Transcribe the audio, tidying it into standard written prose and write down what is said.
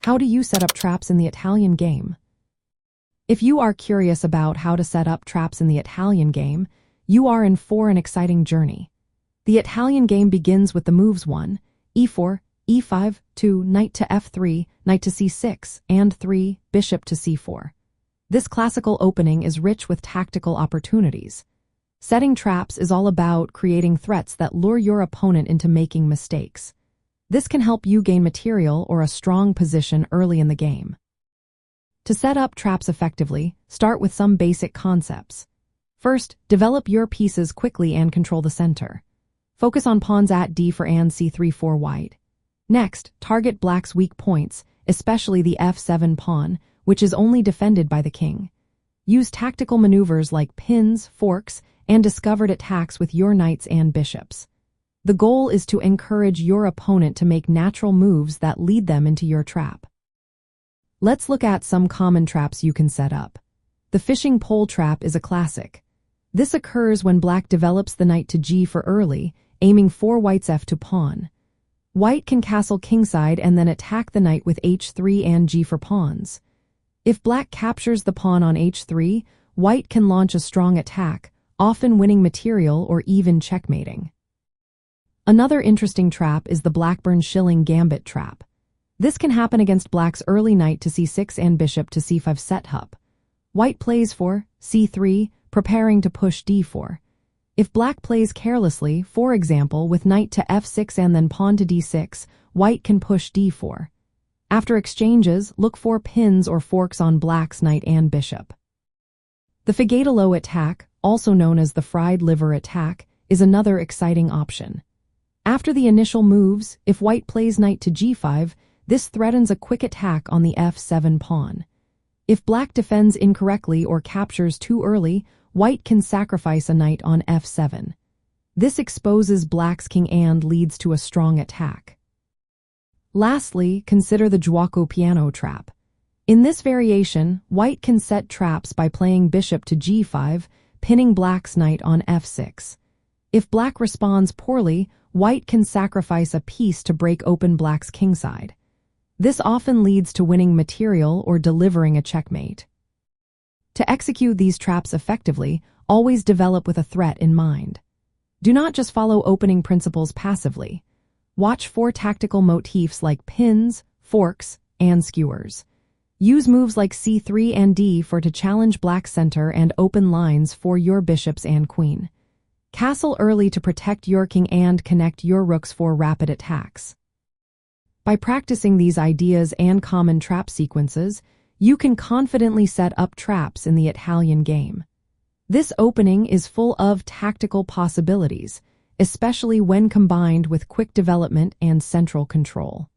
How do you set up traps in the Italian game? If you are curious about how to set up traps in the Italian game, you are in for an exciting journey. The Italian game begins with the moves 1, e4, e5, 2, knight to f3, knight to c6, and 3, bishop to c4. This classical opening is rich with tactical opportunities. Setting traps is all about creating threats that lure your opponent into making mistakes. This can help you gain material or a strong position early in the game. To set up traps effectively, start with some basic concepts. First, develop your pieces quickly and control the center. Focus on pawns at d4 and c3 for white. Next, target black's weak points, especially the f7 pawn, which is only defended by the king. Use tactical maneuvers like pins, forks, and discovered attacks with your knights and bishops. The goal is to encourage your opponent to make natural moves that lead them into your trap. Let's look at some common traps you can set up. The fishing pole trap is a classic. This occurs when black develops the knight to g4 early, aiming for white's f2 pawn. White can castle kingside and then attack the knight with h3 and g4 pawns. If black captures the pawn on h3, white can launch a strong attack, often winning material or even checkmating. Another interesting trap is the Blackburne Shilling Gambit Trap. This can happen against black's early knight to c6 and bishop to c5 setup. White plays for c3, preparing to push d4. If black plays carelessly, for example, with knight to f6 and then pawn to d6, white can push d4. After exchanges, look for pins or forks on black's knight and bishop. The Fegatello Attack, also known as the fried liver attack, is another exciting option. After the initial moves, if white plays knight to g5, this threatens a quick attack on the f7 pawn. If black defends incorrectly or captures too early, white can sacrifice a knight on f7. This exposes black's king and leads to a strong attack. Lastly, consider the Giuoco Piano Trap. In this variation, white can set traps by playing bishop to g5, pinning black's knight on f6. If black responds poorly, white can sacrifice a piece to break open black's kingside. This often leads to winning material or delivering a checkmate. To execute these traps effectively, always develop with a threat in mind. Do not just follow opening principles passively. Watch for tactical motifs like pins, forks, and skewers. Use moves like c3 and d4 to challenge black's center and open lines for your bishops and queen. Castle early to protect your king and connect your rooks for rapid attacks. By practicing these ideas and common trap sequences, you can confidently set up traps in the Italian game. This opening is full of tactical possibilities, especially when combined with quick development and central control.